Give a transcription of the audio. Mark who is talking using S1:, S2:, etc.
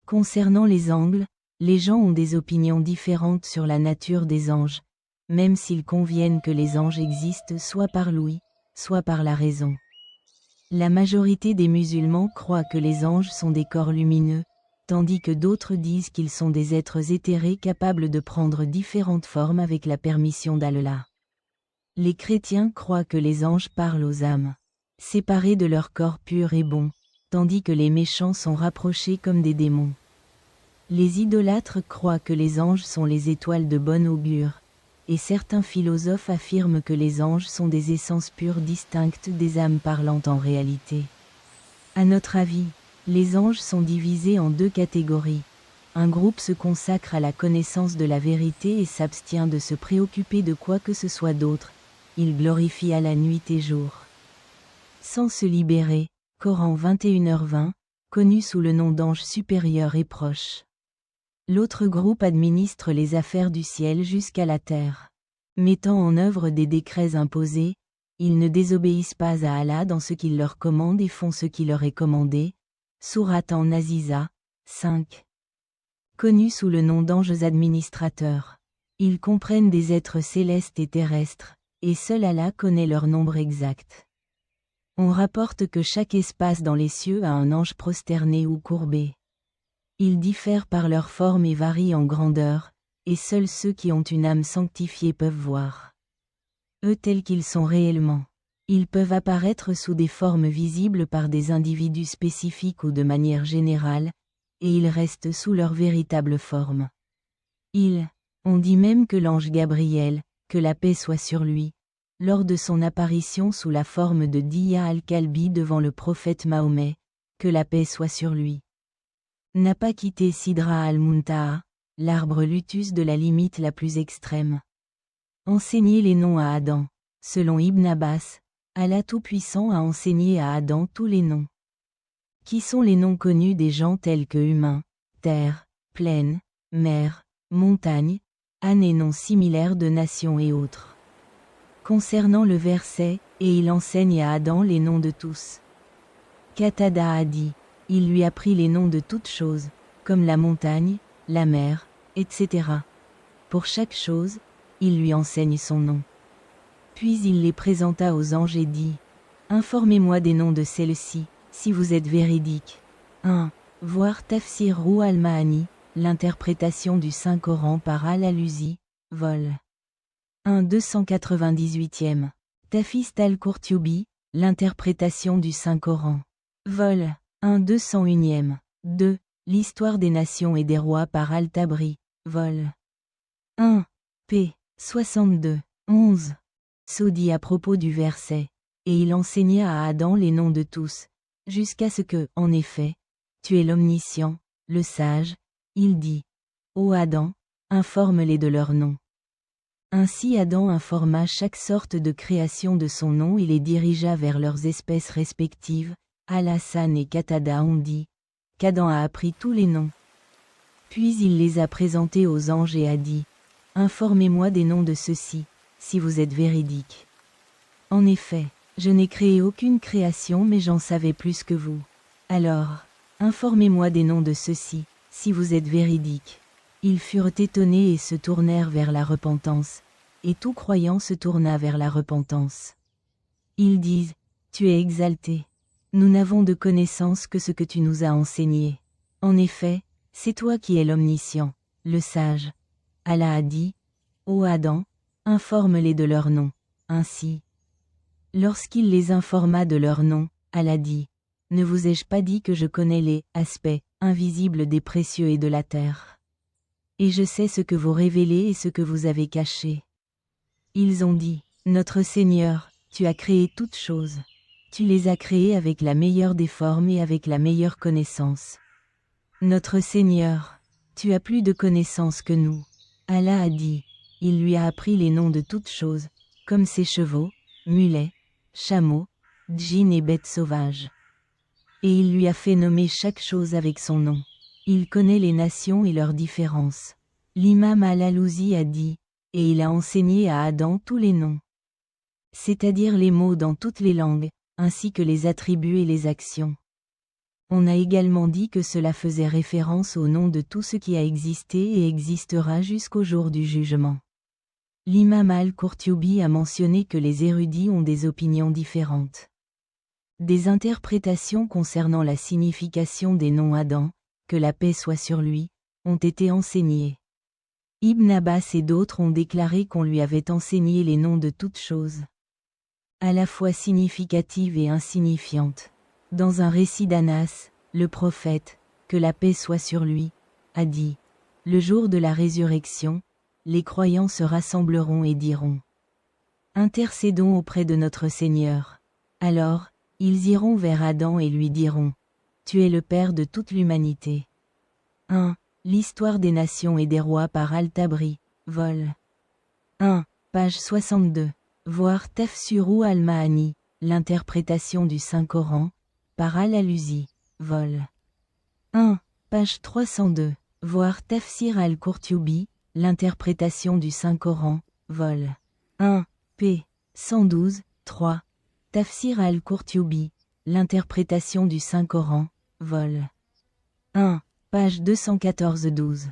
S1: Concernant les angles, les gens ont des opinions différentes sur la nature des anges, même s'ils conviennent que les anges existent soit par l'ouïe, soit par la raison. La majorité des musulmans croient que les anges sont des corps lumineux, tandis que d'autres disent qu'ils sont des êtres éthérés capables de prendre différentes formes avec la permission d'Allah. Les chrétiens croient que les anges parlent aux âmes, séparées de leur corps pur et bon, tandis que les méchants sont rapprochés comme des démons. Les idolâtres croient que les anges sont les étoiles de bon augure, et certains philosophes affirment que les anges sont des essences pures distinctes des âmes parlantes en réalité. À notre avis, les anges sont divisés en deux catégories. Un groupe se consacre à la connaissance de la vérité et s'abstient de se préoccuper de quoi que ce soit d'autre. Il glorifie Allah nuit et jour. Sans se libérer, Coran 21h20, connu sous le nom d'ange supérieur et proche. L'autre groupe administre les affaires du ciel jusqu'à la terre. Mettant en œuvre des décrets imposés, ils ne désobéissent pas à Allah dans ce qu'il leur commande et font ce qui leur est commandé. Sourate An-Naziza, 5. Connus sous le nom d'anges administrateurs. Ils comprennent des êtres célestes et terrestres, et seul Allah connaît leur nombre exact. On rapporte que chaque espace dans les cieux a un ange prosterné ou courbé. Ils diffèrent par leur forme et varient en grandeur, et seuls ceux qui ont une âme sanctifiée peuvent voir eux tels qu'ils sont réellement. Ils peuvent apparaître sous des formes visibles par des individus spécifiques ou de manière générale, et ils restent sous leur véritable forme. On dit même que l'ange Gabriel, que la paix soit sur lui, lors de son apparition sous la forme de Diya al-Kalbi devant le prophète Mahomet, que la paix soit sur lui, n'a pas quitté Sidra al-Muntaha, l'arbre lutus de la limite la plus extrême. Enseigner les noms à Adam. Selon Ibn Abbas, Allah Tout-Puissant a enseigné à Adam tous les noms. Qui sont les noms connus des gens tels que humain, terre, plaine, mer, montagne, âne et noms similaires de nations et autres. Concernant le verset, et il enseigne à Adam les noms de tous. Qatada a dit, il lui apprit les noms de toutes choses, comme la montagne, la mer, etc. Pour chaque chose, il lui enseigne son nom. Puis il les présenta aux anges et dit, informez-moi des noms de celles-ci, si vous êtes véridiques. 1. Voir Tafsir Ruh al-Ma'ani, l'interprétation du Saint-Coran par Al-Alusi, vol. 1 298e. Tafsir al-Qurtubi, l'interprétation du Saint-Coran. Vol. 1 201e. 2. L'histoire des nations et des rois par Al-Tabri, vol. 1. p. 62. 11. Saudi à propos du verset, et il enseigna à Adam les noms de tous, jusqu'à ce que, en effet, tu es l'omniscient, le sage, il dit. Ô Adam, informe-les de leurs noms. Ainsi Adam informa chaque sorte de création de son nom et les dirigea vers leurs espèces respectives. Al-Hassan et Qatada ont dit, qu'Adam a appris tous les noms. Puis il les a présentés aux anges et a dit, informez-moi des noms de ceux-ci, si vous êtes véridiques. En effet, je n'ai créé aucune création mais j'en savais plus que vous. Alors, informez-moi des noms de ceux-ci, si vous êtes véridiques. Ils furent étonnés et se tournèrent vers la repentance, et tout croyant se tourna vers la repentance. Ils disent, tu es exalté. Nous n'avons de connaissance que ce que tu nous as enseigné. En effet, c'est toi qui es l'omniscient, le sage. Allah a dit, ô Adam, informe-les de leurs noms. Ainsi, lorsqu'il les informa de leurs noms, Allah dit, ne vous ai-je pas dit que je connais les aspects invisibles des précieux et de la terre? Et je sais ce que vous révélez et ce que vous avez caché. Ils ont dit, notre Seigneur, tu as créé toutes choses. Tu les as créées avec la meilleure des formes et avec la meilleure connaissance. Notre Seigneur, tu as plus de connaissance que nous. Allah a dit, il lui a appris les noms de toutes choses, comme ses chevaux, mulets, chameaux, djinns et bêtes sauvages. Et il lui a fait nommer chaque chose avec son nom. Il connaît les nations et leurs différences. L'imam Al-Alusi a dit, et il a enseigné à Adam tous les noms. C'est-à-dire les mots dans toutes les langues, ainsi que les attributs et les actions. On a également dit que cela faisait référence au nom de tout ce qui a existé et existera jusqu'au jour du jugement. L'imam al-Qurtubi a mentionné que les érudits ont des opinions différentes. Des interprétations concernant la signification des noms Adam, que la paix soit sur lui, ont été enseignées. Ibn Abbas et d'autres ont déclaré qu'on lui avait enseigné les noms de toutes choses, à la fois significatives et insignifiantes. Dans un récit d'Anas, le prophète, que la paix soit sur lui, a dit: le jour de la résurrection, les croyants se rassembleront et diront: intercédons auprès de notre Seigneur. Alors, ils iront vers Adam et lui diront: tu es le père de toute l'humanité. 1. L'histoire des nations et des rois par Al-Tabri, vol. 1. Page 62. Voir Tafsiru al-Ma'ani, l'interprétation du Saint-Coran, par Al-Alusi, vol. 1. Page 302. Voir Tafsir al-Qurtubi, l'interprétation du Saint-Coran, vol. 1. p. 112, 3. Tafsir al-Qurtubi, l'interprétation du Saint-Coran, vol. 1. Page 214-12.